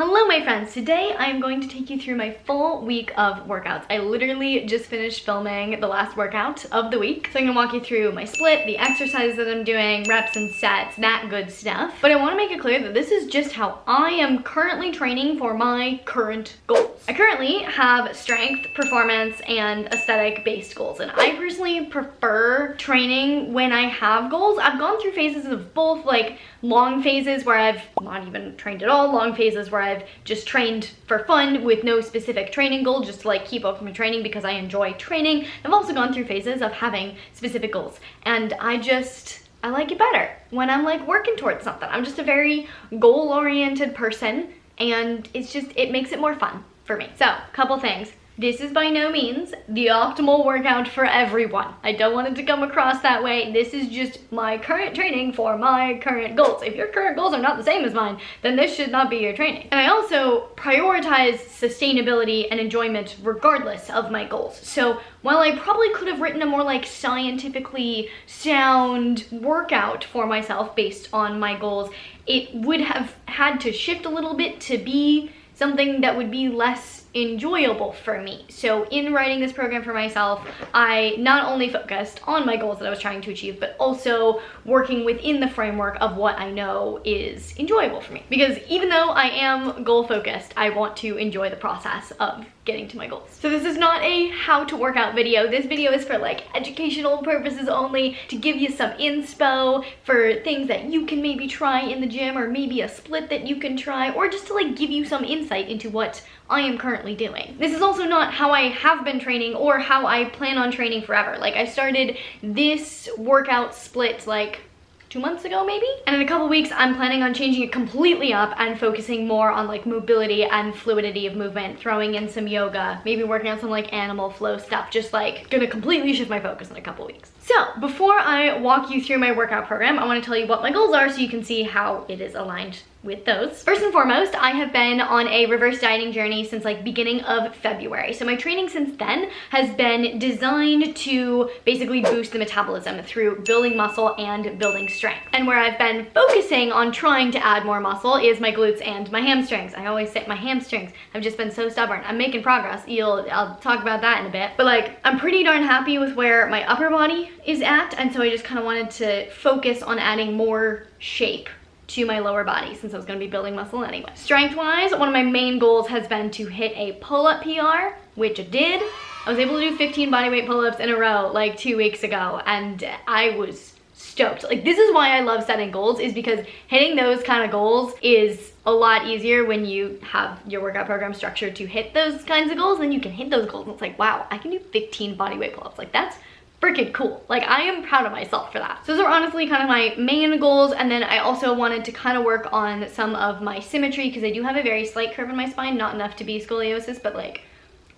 Hello my friends, today I am going to take you through my full week of workouts. I literally just finished filming the last workout of the week. So I'm gonna walk you through my split, the exercises that I'm doing, reps and sets, that good stuff. But I wanna make it clear that this is just how I am currently training for my current goals. I currently have strength, performance, and aesthetic based goals. And I personally prefer training when I have goals. I've gone through phases of both, like long phases where I've not even trained at all, long phases where I've just trained for fun with no specific training goal, just to like keep up with my training because I enjoy training. I've also gone through phases of having specific goals, and I like it better when I'm like working towards something. I'm just a very goal-oriented person, and it makes it more fun for me. So, couple things. This is by no means the optimal workout for everyone. I don't want it to come across that way. This is just my current training for my current goals. If your current goals are not the same as mine, then this should not be your training. And I also prioritize sustainability and enjoyment regardless of my goals. So while I probably could have written a more like scientifically sound workout for myself based on my goals, it would have had to shift a little bit to be something that would be less enjoyable for me. So in writing this program for myself, I not only focused on my goals that I was trying to achieve, but also working within the framework of what I know is enjoyable for me. Because even though I am goal focused, I want to enjoy the process of getting to my goals. So this is not a how to work out video. This video is for like educational purposes only, to give you some inspo for things that you can maybe try in the gym, or maybe a split that you can try, or just to like give you some insight into what I am currently doing. This is also not how I have been training or how I plan on training forever. Like I started this workout split like 2 months ago maybe, and in a couple weeks I'm planning on changing it completely up and focusing more on like mobility and fluidity of movement, throwing in some yoga, maybe working on some like animal flow stuff, just like gonna completely shift my focus in a couple weeks. So before I walk you through my workout program, I want to tell you what my goals are so you can see how it is aligned with those. First and foremost, I have been on a reverse dieting journey since like beginning of February. So my training since then has been designed to basically boost the metabolism through building muscle and building strength. And where I've been focusing on trying to add more muscle is my glutes and my hamstrings. I always say my hamstrings have just been so stubborn. I'm making progress. I'll talk about that in a bit. But like, I'm pretty darn happy with where my upper body is at, and so I just kind of wanted to focus on adding more shape to my lower body since I was going to be building muscle anyway. Strength-wise, one of my main goals has been to hit a pull-up PR, which I did. I was able to do 15 bodyweight pull-ups in a row like 2 weeks ago, and I was stoked. Like, this is why I love setting goals, is because hitting those kind of goals is a lot easier when you have your workout program structured to hit those kinds of goals. Then you can hit those goals and it's like, wow, I can do 15 bodyweight pull-ups. Like, that's freaking cool. Like, I am proud of myself for that. So those are honestly kind of my main goals, and then I also wanted to kind of work on some of my symmetry because I do have a very slight curve in my spine, not enough to be scoliosis, but like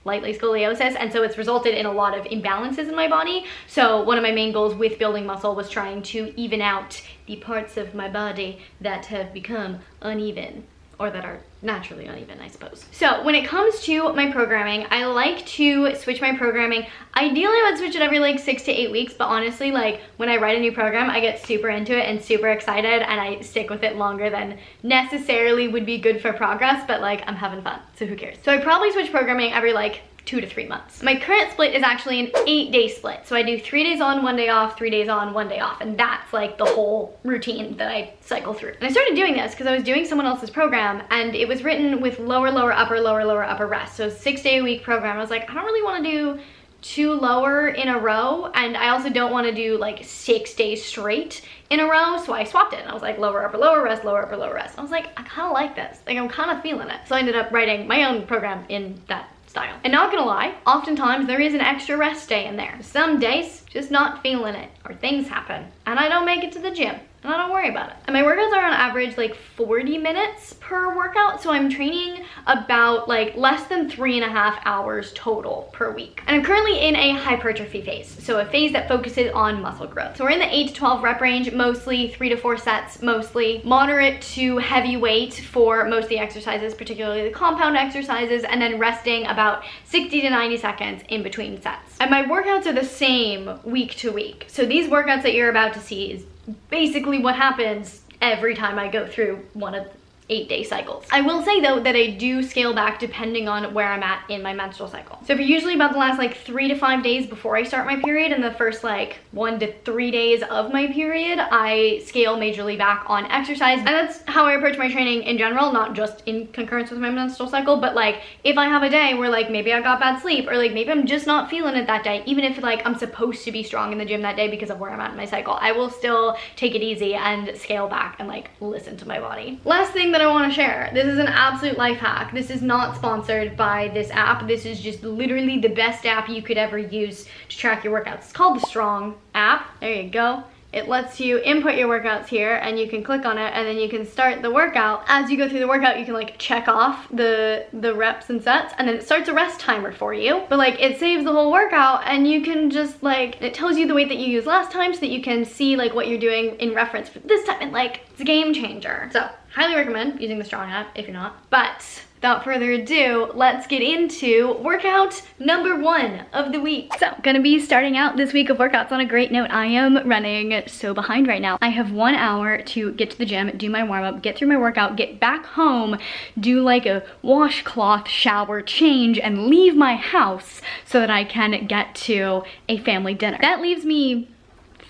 lightly scoliosis, and so it's resulted in a lot of imbalances in my body. So one of my main goals with building muscle was trying to even out the parts of my body that have become uneven, or that are naturally uneven, I suppose. So when it comes to my programming, I like to switch my programming. Ideally, I would switch it every like 6 to 8 weeks, but honestly, like when I write a new program, I get super into it and super excited, and I stick with it longer than necessarily would be good for progress, but like I'm having fun, so who cares? So I probably switch programming every like 2 to 3 months. My current split is actually an 8-day split. So I do 3 days on, 1 day off, 3 days on, 1 day off. And that's like the whole routine that I cycle through. And I started doing this because I was doing someone else's program, and it was written with lower, lower, upper rest. So 6-day-a-week program. I was like, I don't really want to do 2 lower in a row, and I also don't want to do like 6 days straight in a row, so I swapped it, and I was like lower, upper, lower rest, lower, upper, lower rest. I was like, I kind of like this. Like, I'm kind of feeling it. So I ended up writing my own program in that style. And not gonna lie, oftentimes there is an extra rest day in there. Some days, just not feeling it, or things happen, and I don't make it to the gym, and I don't worry about it. And my workouts are on average like 40 minutes per workout, so I'm training about like less than 3.5 hours total per week. And I'm currently in a hypertrophy phase, so a phase that focuses on muscle growth. So we're in the 8 to 12 rep range, mostly 3 to 4 sets, mostly moderate to heavy weight for most of the exercises, particularly the compound exercises, and then resting about 60 to 90 seconds in between sets. And my workouts are the same week to week. So these workouts that you're about to see is basically what happens every time I go through one of 8-day cycles. I will say though that I do scale back depending on where I'm at in my menstrual cycle. So for usually about the last like 3 to 5 days before I start my period and the first like 1 to 3 days of my period, I scale majorly back on exercise. And that's how I approach my training in general, not just in concurrence with my menstrual cycle, but like if I have a day where like maybe I got bad sleep or like maybe I'm just not feeling it that day, even if like I'm supposed to be strong in the gym that day because of where I'm at in my cycle, I will still take it easy and scale back and like listen to my body. Last thing that I want to share, this is an absolute life hack. This is not sponsored by this app. This is just literally the best app you could ever use to track your workouts. It's called the Strong app. There you go. It lets you input your workouts here and you can click on it and then you can start the workout. As you go through the workout, you can like check off the reps and sets and then it starts a rest timer for you. But like it saves the whole workout and you can just like, it tells you the weight that you used last time so that you can see like what you're doing in reference for this time, and like it's a game changer. So highly recommend using the Strong app if you're not. But without further ado, let's get into workout number 1 of the week. So, gonna be starting out this week of workouts on a great note. I am running so behind right now. I have 1 hour to get to the gym, do my warm-up, get through my workout, get back home, do like a washcloth, shower, change, and leave my house so that I can get to a family dinner. That leaves me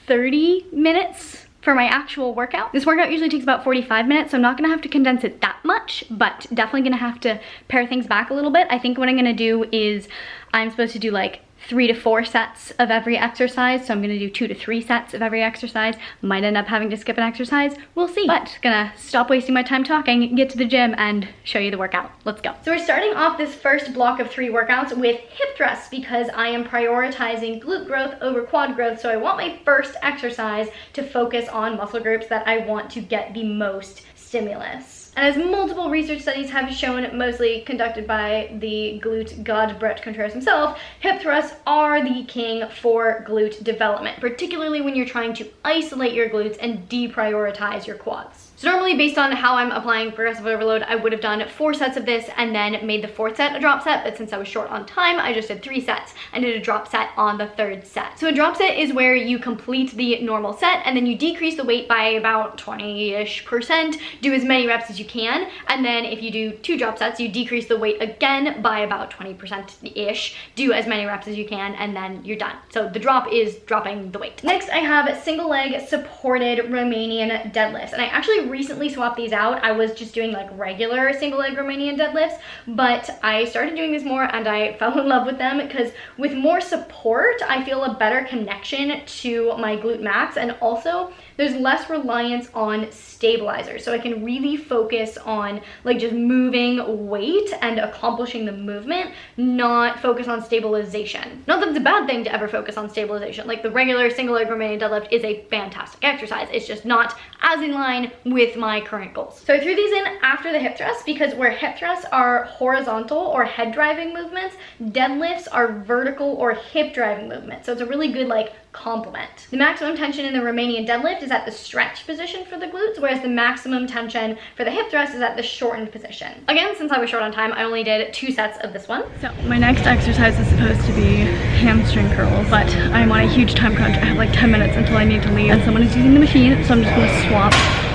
30 minutes for my actual workout. This workout usually takes about 45 minutes, so I'm not gonna have to condense it that much, but definitely gonna have to pare things back a little bit. I think what I'm gonna do is I'm supposed to do like 3 to 4 sets of every exercise, so I'm gonna do 2 to 3 sets of every exercise. Might end up having to skip an exercise, we'll see. But gonna stop wasting my time talking, get to the gym and show you the workout. Let's go. So we're starting off this first block of 3 workouts with hip thrusts because I am prioritizing glute growth over quad growth, so I want my first exercise to focus on muscle groups that I want to get the most stimulus. And as multiple research studies have shown, mostly conducted by the glute god Brett Contreras himself, hip thrusts are the king for glute development, particularly when you're trying to isolate your glutes and deprioritize your quads. So normally based on how I'm applying progressive overload, I would have done 4 sets of this and then made the 4th set a drop set, but since I was short on time, I just did 3 sets and did a drop set on the 3rd set. So a drop set is where you complete the normal set and then you decrease the weight by about 20-ish%, do as many reps as you can, and then if you do 2 drop sets, you decrease the weight again by about 20%-ish, do as many reps as you can, and then you're done. So the drop is dropping the weight. Next, I have single leg supported Romanian deadlifts, and I actually recently swapped these out. I was just doing like regular single leg Romanian deadlifts, but I started doing these more and I fell in love with them because with more support, I feel a better connection to my glute max, and also there's less reliance on stabilizers. So I can really focus on like just moving weight and accomplishing the movement, not focus on stabilization. Not that it's a bad thing to ever focus on stabilization. Like the regular single leg Romanian deadlift is a fantastic exercise. It's just not as in line with my current goals. So I threw these in after the hip thrusts because where hip thrusts are horizontal or head driving movements, deadlifts are vertical or hip driving movements. So it's a really good like complement. The maximum tension in the Romanian deadlift is at the stretch position for the glutes, whereas the maximum tension for the hip thrust is at the shortened position. Again, since I was short on time, I only did 2 sets of this one. So my next exercise is supposed to be hamstring curls, but I'm on a huge time crunch. I have like 10 minutes until I need to leave and someone is using the machine, so I'm just gonna swap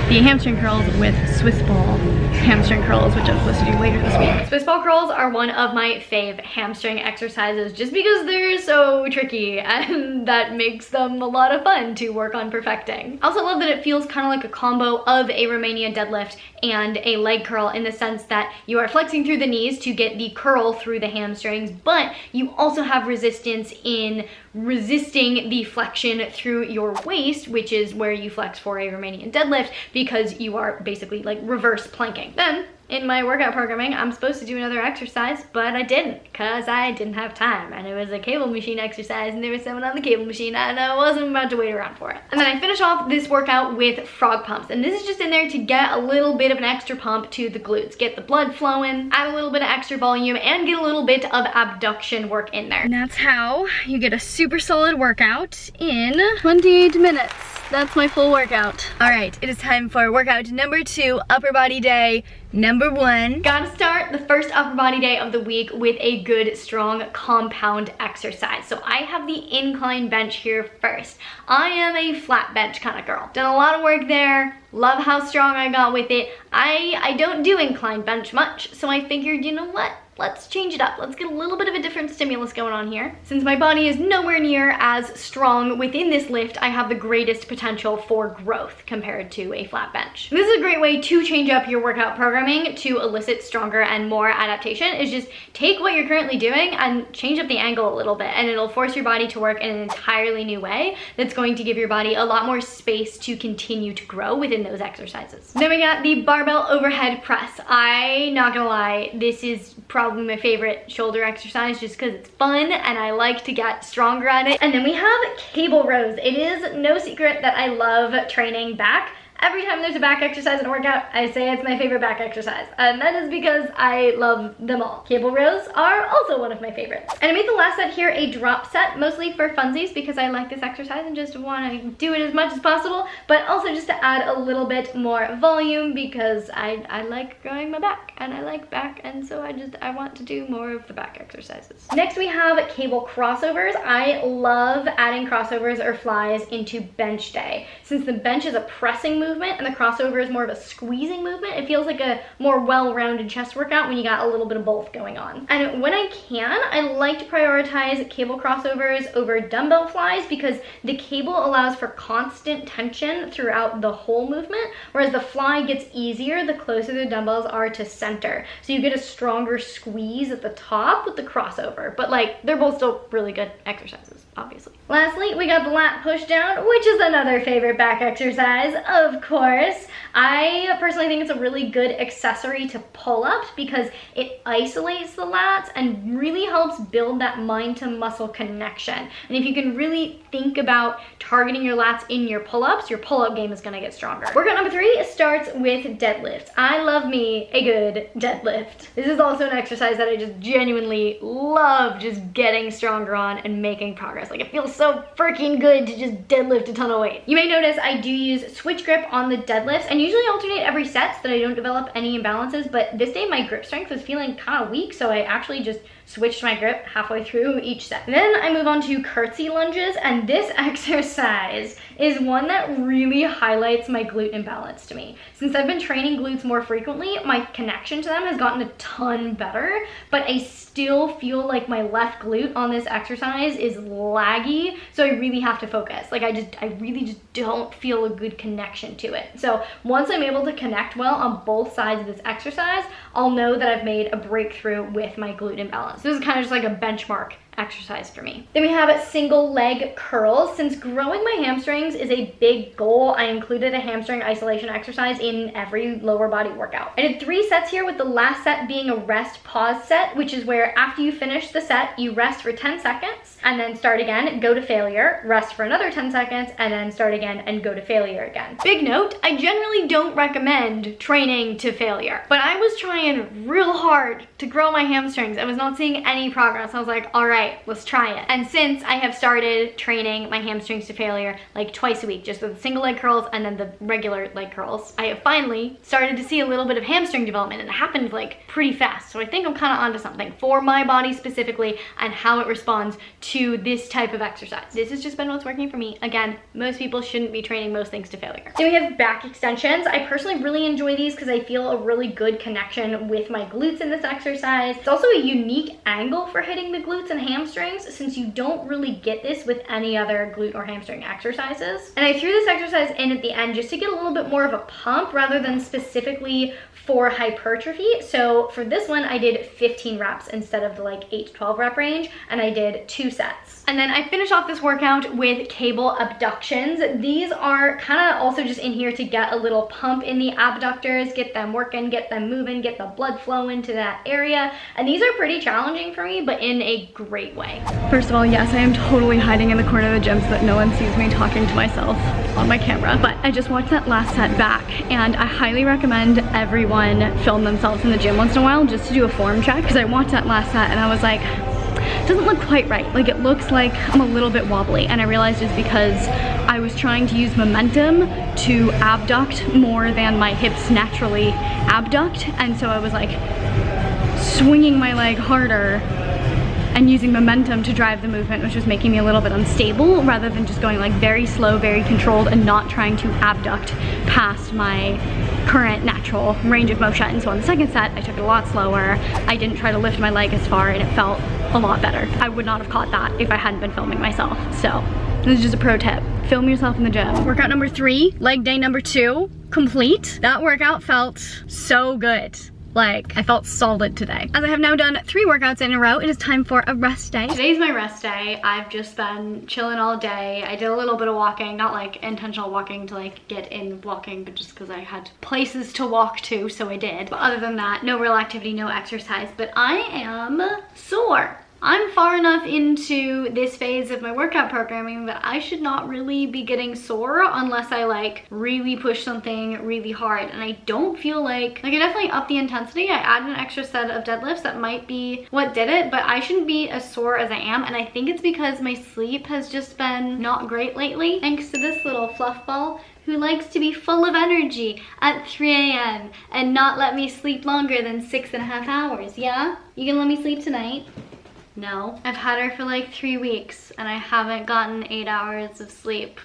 the hamstring curls with Swiss ball hamstring curls, which I'm supposed to do later this week. Swiss ball curls are one of my fave hamstring exercises just because they're so tricky and that makes them a lot of fun to work on perfecting. I also love that it feels kind of like a combo of a Romanian deadlift and a leg curl in the sense that you are flexing through the knees to get the curl through the hamstrings, but you also have resistance in resisting the flexion through your waist, which is where you flex for a Romanian deadlift because you are basically like reverse planking. Then in my workout programming, I'm supposed to do another exercise, but I didn't because I didn't have time, and it was a cable machine exercise and there was someone on the cable machine and I wasn't about to wait around for it. And then I finish off this workout with frog pumps, and this is just in there to get a little bit of an extra pump to the glutes, get the blood flowing, add a little bit of extra volume, and get a little bit of abduction work in there. And that's how you get a super solid workout in 28 minutes. that's my full workout. All right, it is time for workout number 2, upper body day number 1. Gotta start the first upper body day of the week with a good, strong compound exercise. So I have the incline bench here first. I am a flat bench kind of girl. Done a lot of work there. Love how strong I got with it. I don't do incline bench much, so I figured, you know what? Let's change it up. Let's get a little bit of a different stimulus going on here. Since my body is nowhere near as strong within this lift, I have the greatest potential for growth compared to a flat bench. This is a great way to change up your workout programming to elicit stronger and more adaptation, is just take what you're currently doing and change up the angle a little bit, and it'll force your body to work in an entirely new way that's going to give your body a lot more space to continue to grow within those exercises. Then we got the barbell overhead press. Not gonna lie, this is probably my favorite shoulder exercise just because it's fun and I like to get stronger at it. And then we have cable rows. It is no secret that I love training back. Every time there's a back exercise in a workout, I say it's my favorite back exercise. And that is because I love them all. Cable rows are also one of my favorites. And I made the last set here a drop set, mostly for funsies because I like this exercise and just want to do it as much as possible, but also just to add a little bit more volume because I like growing my back and I like back, and so I want to do more of the back exercises. Next we have cable crossovers. I love adding crossovers or flies into bench day. Since the bench is a pressing movement and the crossover is more of a squeezing movement, it feels like a more well-rounded chest workout when you got a little bit of both going on. And when I can, I like to prioritize cable crossovers over dumbbell flies because the cable allows for constant tension throughout the whole movement, whereas the fly gets easier the closer the dumbbells are to center. So you get a stronger squeeze at the top with the crossover, but like they're both still really good exercises, obviously. Lastly, we got the lat push down, which is another favorite back exercise, of course. I personally think it's a really good accessory to pull-ups because it isolates the lats and really helps build that mind to muscle connection. And if you can really think about targeting your lats in your pull-ups, your pull-up game is gonna get stronger. Workout number 3 starts with deadlifts. I love me a good deadlift. This is also an exercise that I just genuinely love just getting stronger on and making progress. Like, it feels so freaking good to just deadlift a ton of weight. You may notice I do use switch grip on the deadlifts and usually alternate every set so that I don't develop any imbalances, but this day my grip strength was feeling kind of weak, so I actually just switched my grip halfway through each set. Then I move on to curtsy lunges, and this exercise is one that really highlights my glute imbalance to me. Since I've been training glutes more frequently, my connection to them has gotten a ton better, but I still feel like my left glute on this exercise is laggy, so I really have to focus. Like I really just don't feel a good connection to it. So once I'm able to connect well on both sides of this exercise, I'll know that I've made a breakthrough with my glute imbalance. This is kind of just like a benchmark exercise for me. Then we have single leg curls. Since growing my hamstrings is a big goal, I included a hamstring isolation exercise in every lower body workout. I did 3 sets here, with the last set being a rest pause set, which is where after you finish the set, you rest for 10 seconds and then start again, go to failure, rest for another 10 seconds, and then start again and go to failure again. Big note, I generally don't recommend training to failure, but I was trying real hard to grow my hamstrings. I was not seeing any progress. I was like, all right, let's try it. And since I have started training my hamstrings to failure like twice a week, just with single leg curls and then the regular leg curls, I have finally started to see a little bit of hamstring development, and it happened like pretty fast. So I think I'm kind of onto something for my body specifically and how it responds to this type of exercise. This has just been what's working for me. Again, most people shouldn't be training most things to failure. Then we have back extensions. I personally really enjoy these because I feel a really good connection with my glutes in this exercise. It's also a unique angle for hitting the glutes and hamstrings, since you don't really get this with any other glute or hamstring exercises. And I threw this exercise in at the end just to get a little bit more of a pump rather than specifically for hypertrophy. So for this one, I did 15 reps instead of the like 8 to 12 rep range, and I did 2 sets. And then I finish off this workout with cable abductions. These are kind of also just in here to get a little pump in the abductors, get them working, get them moving, get the blood flowing to that area. And these are pretty challenging for me, but in a great way. First of all, yes, I am totally hiding in the corner of the gym so that no one sees me talking to myself on my camera. But I just watched that last set back, and I highly recommend everyone film themselves in the gym once in a while just to do a form check, because I watched that last set and I was like, it doesn't look quite right. Like it looks like I'm a little bit wobbly, and I realized it's because I was trying to use momentum to abduct more than my hips naturally abduct, and so I was like swinging my leg harder and using momentum to drive the movement, which was making me a little bit unstable, rather than just going like very slow, very controlled, and not trying to abduct past my current natural range of motion. So on the second set, I took it a lot slower. I didn't try to lift my leg as far, and it felt a lot better. I would not have caught that if I hadn't been filming myself. So this is just a pro tip. Film yourself in the gym. Workout number 3, leg day number 2, complete. That workout felt so good. Like, I felt solid today. As I have now done 3 workouts in a row, it is time for a rest day. Today's my rest day. I've just been chilling all day. I did a little bit of walking, not like intentional walking to like get in walking, but just because I had places to walk to, so I did. But other than that, no real activity, no exercise, but I am sore. I'm far enough into this phase of my workout programming that I should not really be getting sore unless I like really push something really hard. And I don't feel like I definitely upped the intensity. I added an extra set of deadlifts. That might be what did it, but I shouldn't be as sore as I am. And I think it's because my sleep has just been not great lately. Thanks to this little fluff ball who likes to be full of energy at 3 a.m. and not let me sleep longer than 6.5 hours. Yeah? You gonna let me sleep tonight? No. I've had her for like 3 weeks and I haven't gotten 8 hours of sleep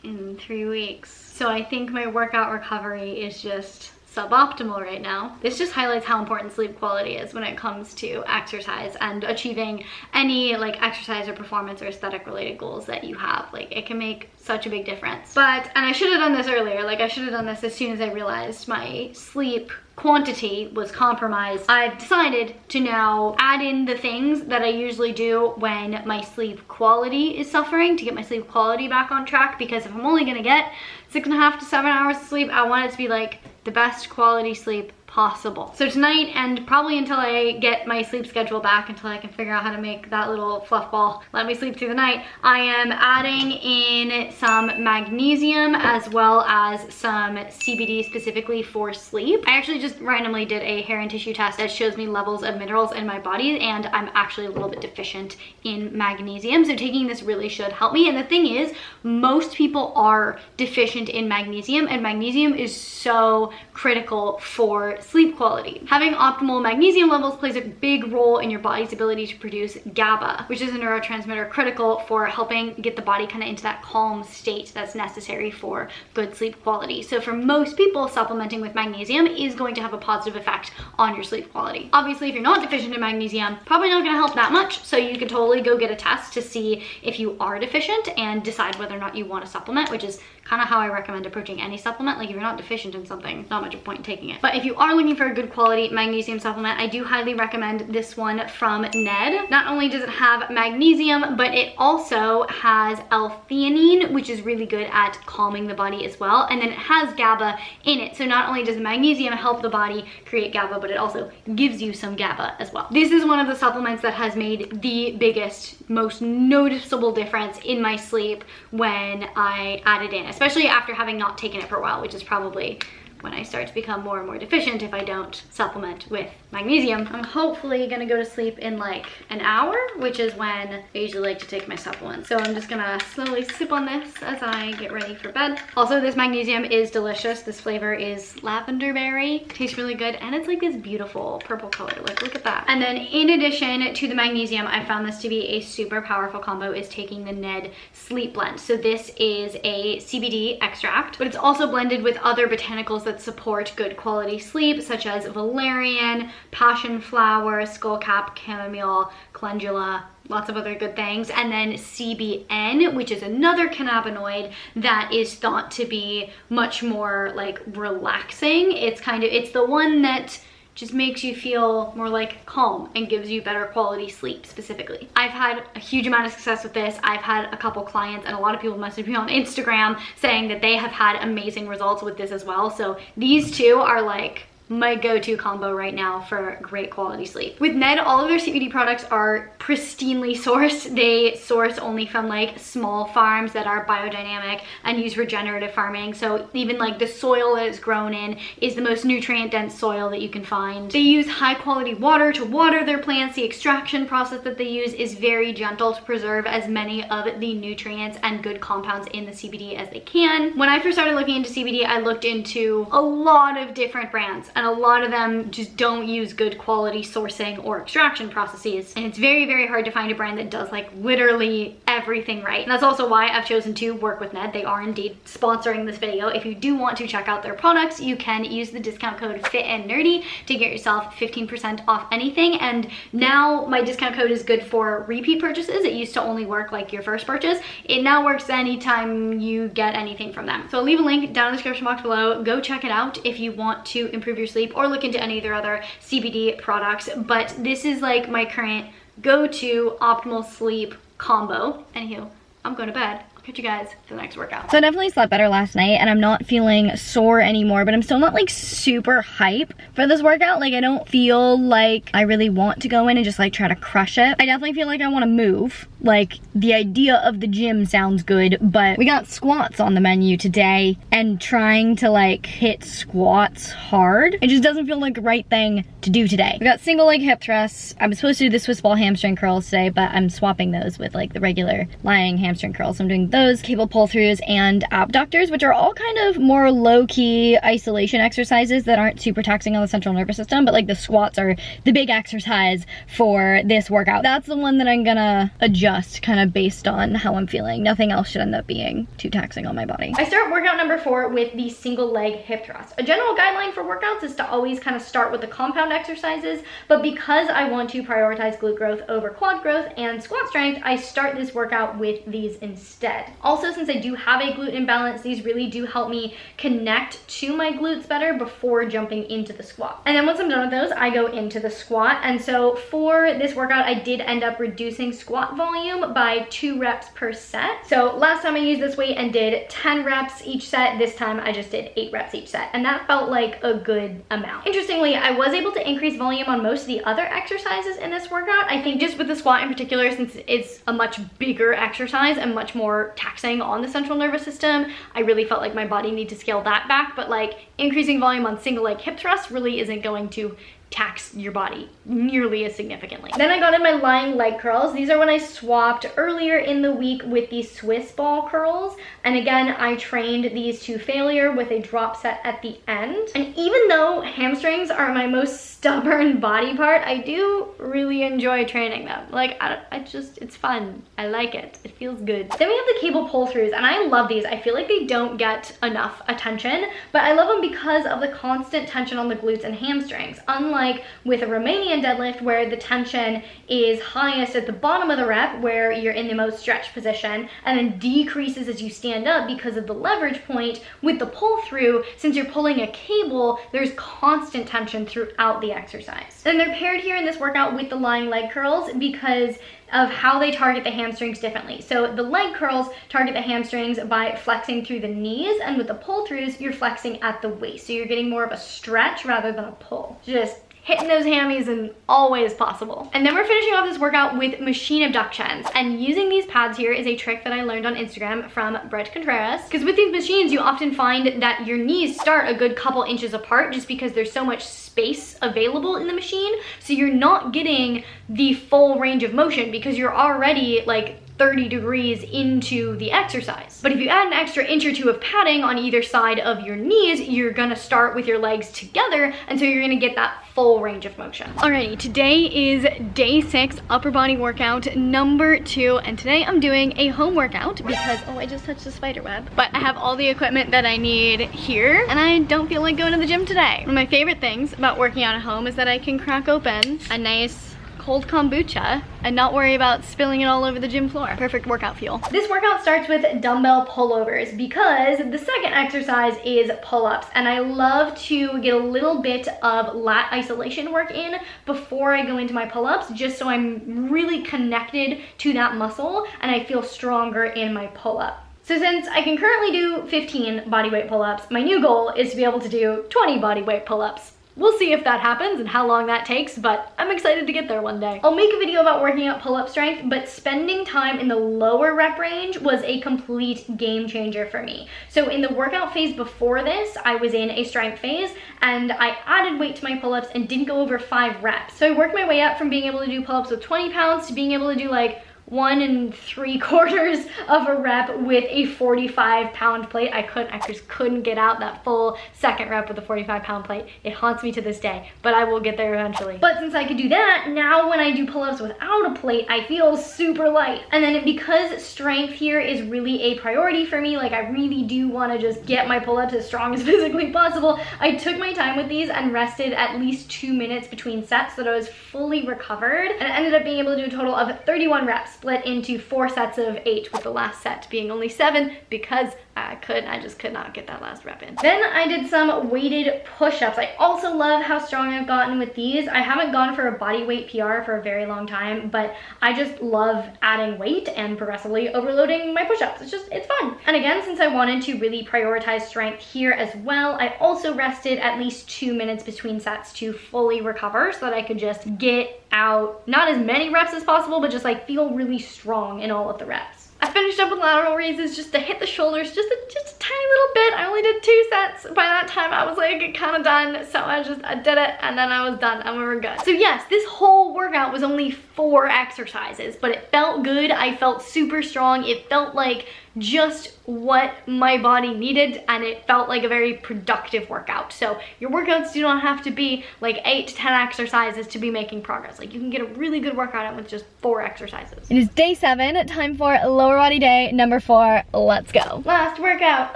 in 3 weeks. So I think my workout recovery is just suboptimal right now. This just highlights how important sleep quality is when it comes to exercise and achieving any like exercise or performance or aesthetic related goals that you have. Like it can make such a big difference. And I should have done this earlier. Like I should have done this as soon as I realized my sleep quantity was compromised. I've decided to now add in the things that I usually do when my sleep quality is suffering to get my sleep quality back on track, because if I'm only gonna get 6.5 to 7 hours of sleep, I want it to be like the best quality sleep possible. So tonight, and probably until I get my sleep schedule back, until I can figure out how to make that little fluff ball let me sleep through the night, I am adding in some magnesium as well as some CBD specifically for sleep. I actually just randomly did a hair and tissue test that shows me levels of minerals in my body, and I'm actually a little bit deficient in magnesium. So taking this really should help me. And the thing is, most people are deficient in magnesium, and magnesium is so critical for sleep quality. Having optimal magnesium levels plays a big role in your body's ability to produce GABA, which is a neurotransmitter critical for helping get the body kind of into that calm state that's necessary for good sleep quality. So for most people, supplementing with magnesium is going to have a positive effect on your sleep quality. Obviously, if you're not deficient in magnesium, probably not going to help that much. So you can totally go get a test to see if you are deficient and decide whether or not you want to supplement, which is kind of how I recommend approaching any supplement. Like if you're not deficient in something, not much of a point in taking it. But if you are looking for a good quality magnesium supplement, I do highly recommend this one from Ned. Not only does it have magnesium, but it also has L-theanine, which is really good at calming the body as well. And then it has GABA in it. So not only does magnesium help the body create GABA, but it also gives you some GABA as well. This is one of the supplements that has made the biggest, most noticeable difference in my sleep when I added in, especially after having not taken it for a while, which is probably when I start to become more and more deficient if I don't supplement with magnesium. I'm hopefully gonna go to sleep in like an hour, which is when I usually like to take my supplements. So I'm just gonna slowly sip on this as I get ready for bed. Also, this magnesium is delicious. This flavor is lavender berry. Tastes really good, and it's like this beautiful purple color. Like, look at that. And then in addition to the magnesium, I found this to be a super powerful combo is taking the Ned Sleep Blend. So this is a CBD extract, but it's also blended with other botanicals that support good quality sleep, such as valerian, passion flower, skullcap, chamomile, calendula, lots of other good things. And then CBN, which is another cannabinoid that is thought to be much more like relaxing. It's the one that just makes you feel more like calm and gives you better quality sleep specifically. I've had a huge amount of success with this. I've had a couple clients, and a lot of people message me on Instagram saying that they have had amazing results with this as well. So these two are like my go-to combo right now for great quality sleep. With Ned, all of their CBD products are pristinely sourced. They source only from like small farms that are biodynamic and use regenerative farming. So even like the soil that it's grown in is the most nutrient dense soil that you can find. They use high quality water to water their plants. The extraction process that they use is very gentle to preserve as many of the nutrients and good compounds in the CBD as they can. When I first started looking into CBD, I looked into a lot of different brands, and a lot of them just don't use good quality sourcing or extraction processes. And it's very, very hard to find a brand that does like literally everything right. And that's also why I've chosen to work with Ned. They are indeed sponsoring this video. If you do want to check out their products, you can use the discount code FitAndNerdy to get yourself 15% off anything. And now my discount code is good for repeat purchases. It used to only work like your first purchase. It now works anytime you get anything from them. So I'll leave a link down in the description box below. Go check it out if you want to improve your sleep or look into any of their other CBD products. But this is like my current go-to optimal sleep combo. Anywho, I'm going to bed. Catch you guys for the next workout. So I definitely slept better last night and I'm not feeling sore anymore, but I'm still not like super hype for this workout. Like I don't feel like I really want to go in and just like try to crush it. I definitely feel like I want to move. Like the idea of the gym sounds good, but we got squats on the menu today, and trying to like hit squats hard, it just doesn't feel like the right thing to do today. We got single leg hip thrusts. I'm supposed to do the Swiss ball hamstring curls today, but I'm swapping those with like the regular lying hamstring curls. So I'm doing those, cable pull throughs, and abductors, which are all kind of more low-key isolation exercises that aren't super taxing on the central nervous system, but like the squats are the big exercise for this workout. That's the one that I'm gonna adjust kind of based on how I'm feeling. Nothing else should end up being too taxing on my body. I start workout number 4 with the single leg hip thrust. A general guideline for workouts is to always kind of start with the compound exercises, but because I want to prioritize glute growth over quad growth and squat strength, I start this workout with these instead. Also, since I do have a glute imbalance, these really do help me connect to my glutes better before jumping into the squat. And then once I'm done with those, I go into the squat. And so for this workout, I did end up reducing squat volume by 2 reps per set. So last time I used this weight and did 10 reps each set. This time I just did 8 reps each set, and that felt like a good amount. Interestingly, I was able to increase volume on most of the other exercises in this workout. I think just with the squat in particular, since it's a much bigger exercise and much more taxing on the central nervous system, I really felt like my body needed to scale that back. But like increasing volume on single leg hip thrust really isn't going to tax your body nearly as significantly. Then I got in my lying leg curls. These are when I swapped earlier in the week with the Swiss ball curls. And again, I trained these to failure with a drop set at the end. And even though hamstrings are my most stubborn body part, I do really enjoy training them. Like, it's fun. I like it. It feels good. Then we have the cable pull throughs, and I love these. I feel like they don't get enough attention, but I love them because of the constant tension on the glutes and hamstrings. Unlike with a Romanian deadlift, where the tension is highest at the bottom of the rep, where you're in the most stretched position, and then decreases as you stand up because of the leverage point, with the pull through, since you're pulling a cable, there's constant tension throughout the exercise. And they're paired here in this workout with the lying leg curls because of how they target the hamstrings differently. So the leg curls target the hamstrings by flexing through the knees, and with the pull throughs, you're flexing at the waist. So you're getting more of a stretch rather than a pull. Just hitting those hammies in all ways possible. And then we're finishing off this workout with machine abductions. And using these pads here is a trick that I learned on Instagram from Brett Contreras. Because with these machines, you often find that your knees start a good couple inches apart just because there's so much space available in the machine. So you're not getting the full range of motion because you're already like 30 degrees into the exercise. But if you add an extra inch or 2 of padding on either side of your knees, you're gonna start with your legs together, and so you're gonna get that full range of motion. Alrighty, today is day 6, upper body workout number 2, and today I'm doing a home workout because, oh, I just touched the spider web. But I have all the equipment that I need here, and I don't feel like going to the gym today. One of my favorite things about working out at home is that I can crack open a nice cold kombucha and not worry about spilling it all over the gym floor. Perfect workout fuel. This workout starts with dumbbell pullovers because the second exercise is pull-ups, and I love to get a little bit of lat isolation work in before I go into my pull-ups, just so I'm really connected to that muscle and I feel stronger in my pull-up. So since I can currently do 15 bodyweight pull-ups, my new goal is to be able to do 20 bodyweight pull-ups We'll see if that happens and how long that takes, but I'm excited to get there one day. I'll make a video about working out pull-up strength, but spending time in the lower rep range was a complete game changer for me. So in the workout phase before this, I was in a strength phase and I added weight to my pull-ups and didn't go over 5 reps. So I worked my way up from being able to do pull-ups with 20 pounds to being able to do like 1 3/4 of a rep with a 45-pound plate. I just couldn't get out that full second rep with a 45-pound plate. It haunts me to this day, but I will get there eventually. But since I could do that, now when I do pull-ups without a plate, I feel super light. And then because strength here is really a priority for me, like I really do want to just get my pull-ups as strong as physically possible, I took my time with these and rested at least 2 minutes between sets so that I was fully recovered, and I ended up being able to do a total of 31 reps, split into 4 sets of 8, with the last set being only 7 because I just could not get that last rep in. Then I did some weighted push-ups. I also love how strong I've gotten with these. I haven't gone for a body weight PR for a very long time, but I just love adding weight and progressively overloading my push-ups. It's fun. And again, since I wanted to really prioritize strength here as well, I also rested at least 2 minutes between sets to fully recover so that I could just get out not as many reps as possible, but just like feel really strong in all of the reps. I finished up with lateral raises just to hit the shoulders just a tiny little bit. I only did 2 sets. By that time I was like kind of done, so I did it and then I was done and we were good. So yes, this whole workout was only 4 exercises, but it felt good. I felt super strong. It felt like just what my body needed, and it felt like a very productive workout. So your workouts do not have to be like 8 to 10 exercises to be making progress. Like you can get a really good workout in with just 4 exercises. It is day 7, time for lower body day number 4. Let's go. Last workout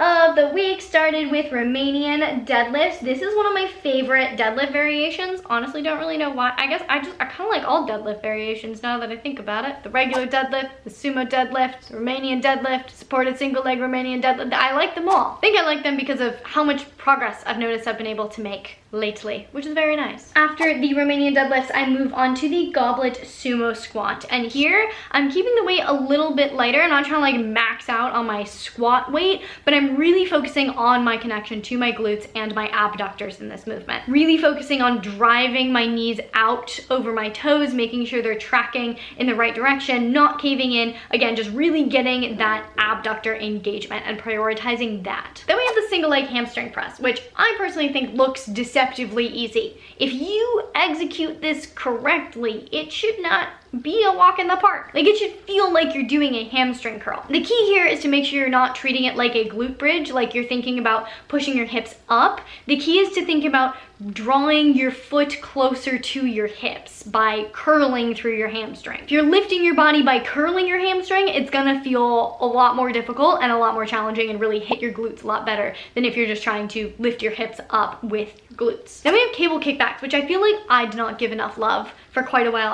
of the week started with Romanian deadlifts. This is one of my favorite deadlift variations. Honestly, don't really know why. I guess I kind of like all deadlift variations now that I think about it. The regular deadlift, the sumo deadlift, the Romanian deadlift, supported single leg Romanian deadlift. I like them all. I think I like them because of how much progress I've noticed I've been able to make lately, which is very nice. After the Romanian deadlifts, I move on to the goblet sumo squat. And here, I'm keeping the weight a little bit lighter. I'm not trying to like max out on my squat weight, but I'm really focusing on my connection to my glutes and my abductors in this movement. Really focusing on driving my knees out over my toes, making sure they're tracking in the right direction, not caving in. Again, just really getting that abductor engagement and prioritizing that. Then we have the single leg hamstring press, which I personally think looks deceptively easy. If you execute this correctly, it should not be a walk in the park. Like it should feel like you're doing a hamstring curl. The key here is to make sure you're not treating it like a glute bridge, like you're thinking about pushing your hips up. The key is to think about drawing your foot closer to your hips by curling through your hamstring. If you're lifting your body by curling your hamstring, it's gonna feel a lot more difficult and a lot more challenging and really hit your glutes a lot better than if you're just trying to lift your hips up with glutes. Then we have cable kickbacks, which I feel like I did not give enough love for quite a while.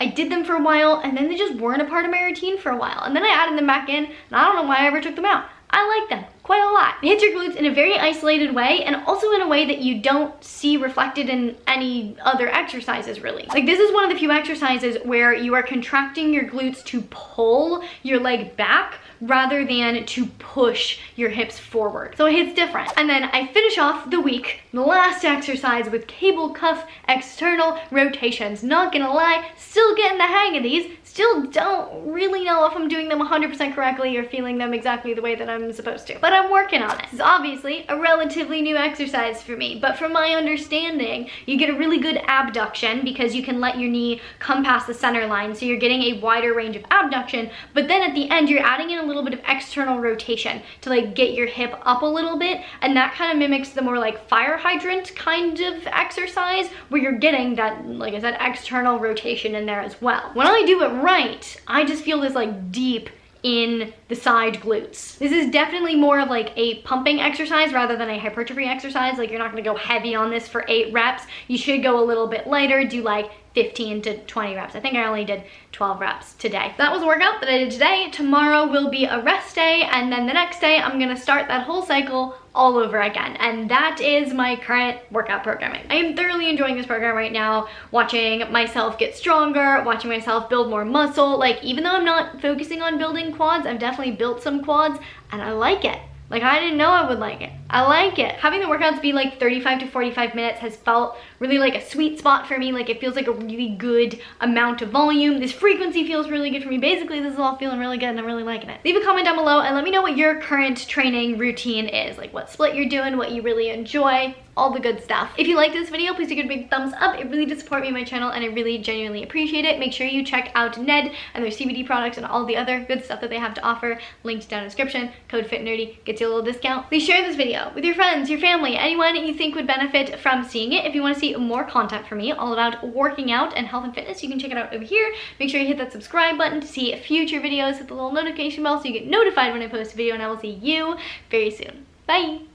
I did them for a while and then they just weren't a part of my routine for a while. And then I added them back in and I don't know why I ever took them out. I like them quite a lot. It hits your glutes in a very isolated way and also in a way that you don't see reflected in any other exercises really. Like this is one of the few exercises where you are contracting your glutes to pull your leg back rather than to push your hips forward. So it hits different. And then I finish off the week, the last exercise, with cable cuff external rotations. Not gonna lie, still getting the hang of these. Still don't really know if I'm doing them 100% correctly or feeling them exactly the way that I'm supposed to. But I'm working on it. This is obviously a relatively new exercise for me, but from my understanding, you get a really good abduction because you can let your knee come past the center line, so you're getting a wider range of abduction, but then at the end, you're adding in a little bit of external rotation to like get your hip up a little bit, and that kind of mimics the more like fire hydrant kind of exercise where you're getting that, like I said, external rotation in there as well. When I do it right, I just feel this like deep in the side glutes. This is definitely more of like a pumping exercise rather than a hypertrophy exercise. Like you're not gonna go heavy on this for 8 reps. You should go a little bit lighter, do like 15 to 20 reps. I think I only did 12 reps today. That was a workout that I did today. Tomorrow will be a rest day, and then the next day I'm gonna start that whole cycle all over again. And that is my current workout programming. I am thoroughly enjoying this program right now, watching myself get stronger, watching myself build more muscle. Like even though I'm not focusing on building quads, I've definitely built some quads and I like it. Like I didn't know I would like it, I like it. Having the workouts be like 35 to 45 minutes has felt really like a sweet spot for me. Like it feels like a really good amount of volume. This frequency feels really good for me. Basically, this is all feeling really good and I'm really liking it. Leave a comment down below and let me know what your current training routine is. Like what split you're doing, what you really enjoy, all the good stuff. If you liked this video, please give it a big thumbs up. It really does support me and my channel and I really genuinely appreciate it. Make sure you check out Ned and their CBD products and all the other good stuff that they have to offer. Linked down in the description. Code FitNerdy gets you a little discount. Please share this video with your friends, your family, anyone you think would benefit from seeing it. If you want to see more content from me all about working out and health and fitness, you can check it out over here. Make sure you hit that subscribe button to see future videos. Hit the little notification bell so you get notified when I post a video, and I will see you very soon. Bye!